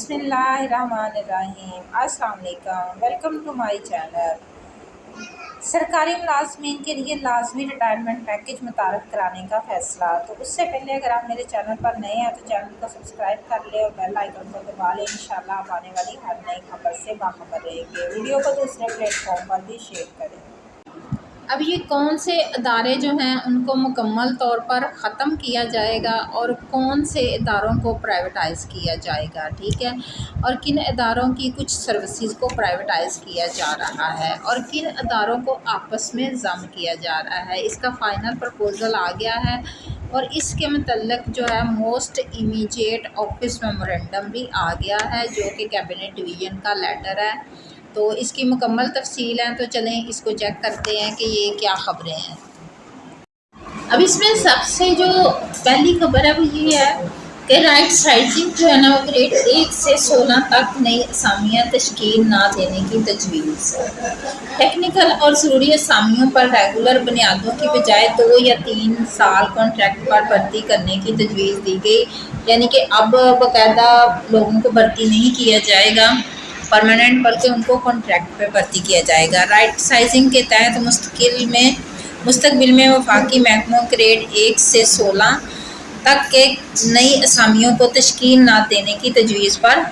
बिस्मिल्लाहिर्रहमानिर्रहीम। अस्सलाम वालेकुम, वेलकम टू माय चैनल। सरकारी मुलाजमीन के लिए लाजमी रिटायरमेंट पैकेज मुतारफ़ कराने का फ़ैसला। तो उससे पहले अगर आप मेरे चैनल पर नए हैं तो चैनल को सब्सक्राइब कर ले और बेल आइकन को दबा लें। इंशाल्लाह आप आने वाली हर नई खबर से बाखबर रहेंगे। वीडियो को दूसरे प्लेटफॉर्म पर भी शेयर करें। अब ये कौन से इदारे जो हैं उनको मुकम्मल तौर पर ख़त्म किया जाएगा और कौन से इदारों को प्राइवेटाइज़ किया जाएगा, ठीक है, और किन इदारों की कुछ सर्विसेज को प्राइवेटाइज़ किया जा रहा है और किन इदारों को आपस में ज़म किया जा रहा है, इसका फ़ाइनल प्रपोज़ल आ गया है। और इसके मतलब जो है मोस्ट इमीडिएट ऑफिस मेमोरेंडम भी आ गया है जो कि कैबिनेट डिवीज़न का लेटर है। तो इसकी मुकम्मल तफसील है, तो चलें इसको चेक करते हैं कि ये क्या ख़बरें हैं। अब इसमें सबसे जो पहली खबर है वो ये है कि राइट साइजिंग जो है ना वो ग्रेड 1 से 16 तक नई असामियाँ तश्कील ना देने की तजवीज़। टेक्निकल और ज़रूरी असामियों पर रेगुलर बुनियादों की बजाय 2 या 3 साल कॉन्ट्रैक्ट पर भर्ती करने की तजवीज़ दी गई। यानी कि अब बाकायदा लोगों को भर्ती नहीं किया जाएगा परमानेंट, बल्कि उनको कॉन्ट्रैक्ट पे भर्ती किया जाएगा। राइट साइजिंग के तहत मुस्तकबिल में वफाकी महकमों ग्रेड 1 से 16 तक के नई असामियों को तश्कील न देने की तजवीज़ पर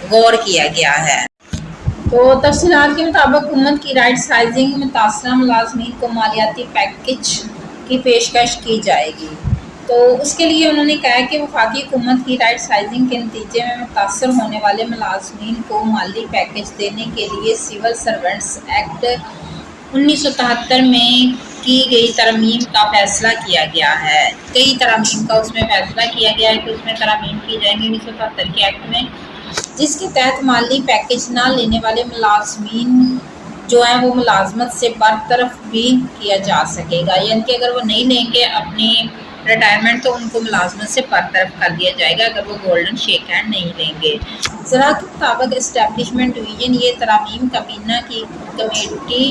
गौर किया गया है। तो तफसीलात के मुताबिक हुकूमत की राइट साइजिंग में मुतासरा मुलाजमीन को मालियाती पैकेज की पेशकश की जाएगी। तो उसके लिए उन्होंने कहा कि वफाकी हुकूमत की राइट साइजिंग के नतीजे में मुतासर होने वाले मुलाजमीन को माली पैकेज देने के लिए सिविल सर्वेंट्स एक्ट 1973 में की गई तरमीम का फ़ैसला किया गया है। कई तरमीम का उसमें फ़ैसला किया गया है कि उसमें तरमीम की जाएंगी 1973 के एक्ट में, जिसके तहत माली पैकेज ना लेने वाले मुलाजमीन जो है वो मुलाजमत से बरतरफ भी किया जा सकेगा। यानी कि अगर वो नहीं लेंगे अपनी रिटायरमेंट तो उनको मुलाजमत से बरतरफ कर दिया जाएगा अगर वो गोल्डन शेक हैंड नहीं लेंगे। ज़रा के मुताबिक इस्टेब्लिशमेंट डिवीज़न ये तरमीम काबीना की कमेटी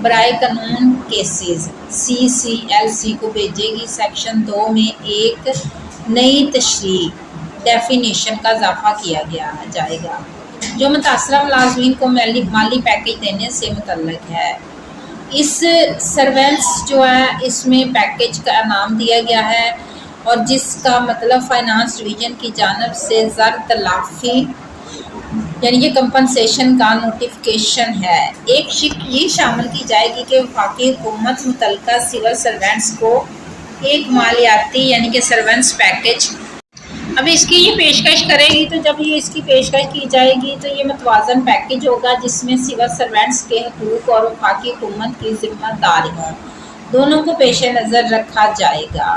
बराए कानून केसेस CCLC को भेजेगी। सेक्शन 2 में एक नई तशरीह डेफिनेशन का इजाफा किया जाएगा जो मुतासरा मुलाजमीन को माली पैकेज देने से मुतल्लिक है। इस सर्वेंस जो है इसमें पैकेज का नाम दिया गया है और जिसका मतलब फाइनेंस डिवीज़न की जानिब से ज़र तलाफ़ी यानी कि कंपनसेशन का नोटिफिकेशन है। एक शिक ये शामिल की जाएगी कि वफाकी हुकूमत मुतल्लिका सिविल सर्वेंट्स को एक मालियाती यानी कि सर्वेंट्स पैकेज अब इसकी ये पेशकश करेगी। तो जब ये इसकी पेशकश की जाएगी तो ये मतवाज़न पैकेज होगा जिसमें सिविल सर्वेंट्स के हकूक़ और वफाकी हुकूमत की जिम्मेदारियों दोनों को पेश नज़र रखा जाएगा।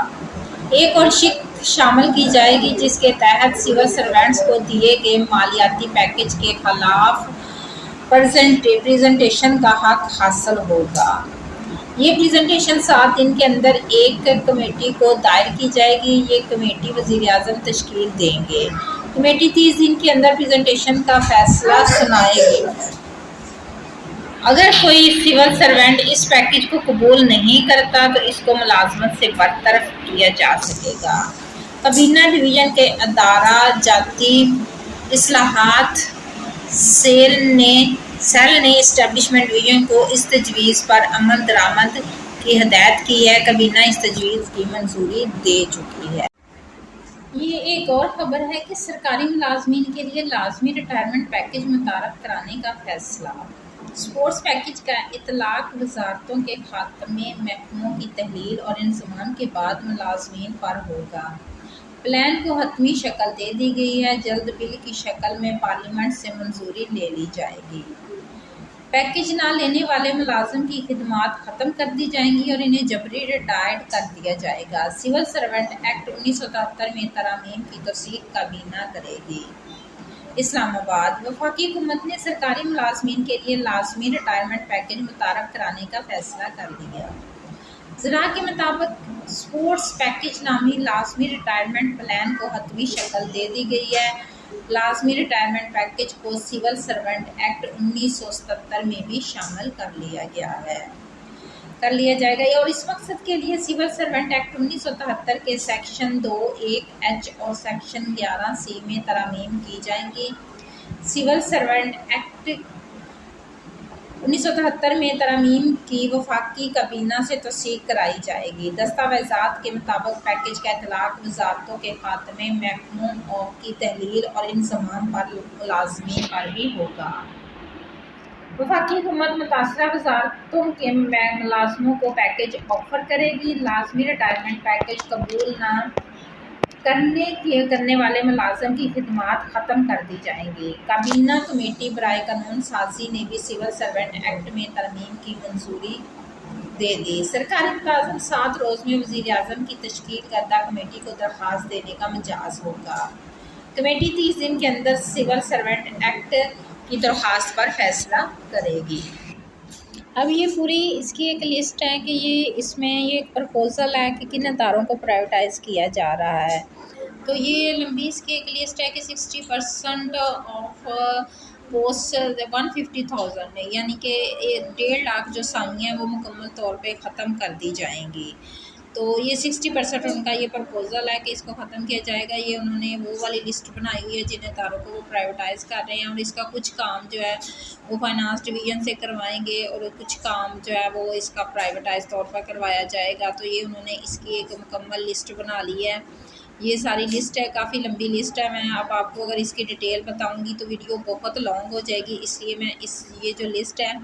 एक और शिक शामिल की जाएगी जिसके तहत सिविल सर्वेंट्स को दिए गए मालियाती पैकेज के खिलाफ प्रेजेंटेशन का हक हासिल होगा। ये प्रेजेंटेशन 7 दिन के अंदर एक कमेटी को दायर की जाएगी। ये कमेटी वज़ीर-ए-आज़म तश्कील देंगे। कमेटी 30 दिन के अंदर प्रेजेंटेशन का फैसला सुनाएगी। अगर कोई सिविल सर्वेंट इस पैकेज को कबूल नहीं करता तो इसको मुलाजमत से बरतरफ किया जा सकेगा। काबीना डिवीज़न के अदारा जाती इस्लाहात सेल ने इस्टेब्लिशमेंट डिवीज़न को इस तजवीज़ पर अमल दरामद की हदायत की है। काबीना इस तजवीज़ की मंजूरी दे चुकी है। ये एक और खबर है कि सरकारी मुलाजमीन के लिए लाजमी रिटायरमेंट पैकेज मुतारफ़ कराने का फ़ैसला। स्पोर्ट्स पैकेज का इतलाक़ वज़ारतों के खात्मे महकमों की तहलील और इंज़माम के बाद मुलाजमीन पर होगा। प्लान को हतमी शक्ल दे दी गई है। जल्द बिल की शक्ल में पार्लियामेंट से मंजूरी ले ली जाएगी। पैकेज ना लेने वाले मुलाजिम की खिदमात ख़त्म कर दी जाएंगी और इन्हें जबरी रिटायर्ड कर दिया जाएगा। सिविल सर्वेंट एक्ट 1973 में तरमीम की तौसीक़ काबीना करेगी। इस्लामाबाद वफाकी हुकूमत ने सरकारी मुलाजमीन के लिए लाजमी रिटायरमेंट पैकेज मुतारफ़ कराने का फ़ैसला कर लिया। ज़रा के मुताबिक स्पोर्ट्स पैकेज नामी लाजमी रिटायरमेंट प्लान को हतमी शक्ल दे दी गई है। लाजमी रिटायरमेंट पैकेज को सिविल सर्वेंट एक्ट 1977 में भी शामिल कर लिया गया है। कर लिया जाएगा। और इस मकसद के लिए सिविल सर्वेंट एक्ट 1973 के सेक्शन 2(1)(h) और सेक्शन 11(c) में तरमीम की जाएंगी। सिविल सर्वेंट एक्ट 1973 में तरमीम की वफाकी काबीना से तस्दीक कराई जाएगी। दस्तावेज़ात के मुताबिक पैकेज का इतलाक़ वजारतों के खात्मे, महकमों की तहलील और इंज़माम पर मुलाज़मीन पर भी होगा। वफाकी हुकूमत मुतासरा वजारतों के मुलाजमों को पैकेज ऑफर करेगी। लाजमी रिटायरमेंट पैकेज कबूल न करने वाले मुलाजम की खिदमात ख़त्म कर दी जाएंगी। काबीना कमेटी बराए कानून साजी ने भी सिविल सर्वेंट एक्ट में तरमीम की मंजूरी दे दी। सरकारी मुलाजम 7 रोज़ में वज़ीर आज़म की तश्कील करदा कमेटी को दरख्वास्त देने का मजाज होगा। कमेटी 30 दिन के अंदर सिविल सर्वेंट एक्ट की दरख्वास्त पर फैसला करेगी। अब ये पूरी इसकी एक लिस्ट है कि इसमें ये एक प्रपोज़ल है कि किन अदारों को प्राइवेटाइज़ किया जा रहा है। तो ये लंबी इसकी एक लिस्ट है कि 60% ऑफ पोस्ट 150,000 है, यानी कि 1.5 लाख जो असामियाँ हैं वो मुकम्मल तौर पे ख़त्म कर दी जाएंगी। तो ये 60% उनका ये प्रपोज़ल है कि इसको ख़त्म किया जाएगा। ये उन्होंने वो वाली लिस्ट बनाई हुई है जिन इदारों को वो प्राइवेटाइज़ कर रहे हैं, और इसका कुछ काम जो है वो फाइनेंस डिवीज़न से करवाएंगे और कुछ काम जो है वो इसका प्राइवेटाइज तौर पर करवाया जाएगा। तो ये उन्होंने इसकी एक मुकम्मल लिस्ट बना ली है। ये सारी लिस्ट है, काफ़ी लंबी लिस्ट है। मैं अब आपको अगर इसकी डिटेल बताऊंगी तो वीडियो बहुत लॉन्ग हो जाएगी, इसलिए मैं ये जो लिस्ट है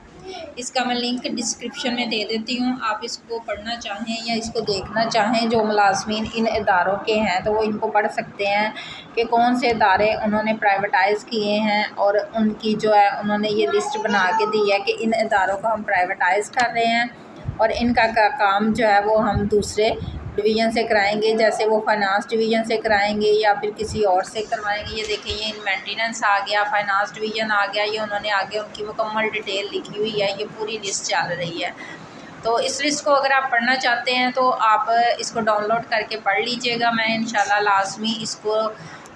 इसका मैं लिंक डिस्क्रिप्शन में दे देती हूँ। आप इसको पढ़ना चाहें या इसको देखना चाहें, जो मुलाजमीन इन इदारों के हैं तो वो इनको पढ़ सकते हैं कि कौन से इदारे उन्होंने प्राइवेटाइज़ किए हैं, और उनकी जो है उन्होंने ये लिस्ट बना के दी है कि इन इदारों को हम प्राइवेटाइज़ कर रहे हैं और इनका काम जो है वो हम दूसरे डिवीज़न से कराएंगे, जैसे वो फाइनेंस डिवीज़न से कराएंगे या फिर किसी और से करवाएंगे। ये देखिए, ये मेंटेनेंस आ गया, फाइनेंस डिवीज़न आ गया, ये उन्होंने आगे उनकी मुकम्मल डिटेल लिखी हुई है। ये पूरी लिस्ट चल रही है। तो इस लिस्ट को अगर आप पढ़ना चाहते हैं तो आप इसको डाउनलोड करके पढ़ लीजिएगा। मैं इंशाल्लाह लाजमी इसको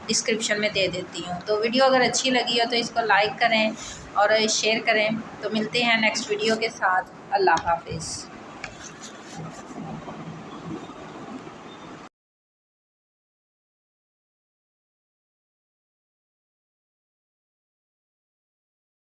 डिस्क्रिप्शन में दे देती हूँ। तो वीडियो अगर अच्छी लगी हो तो इसको लाइक करें और शेयर करें। तो मिलते हैं नेक्स्ट वीडियो के साथ। अल्लाह हाफिज़।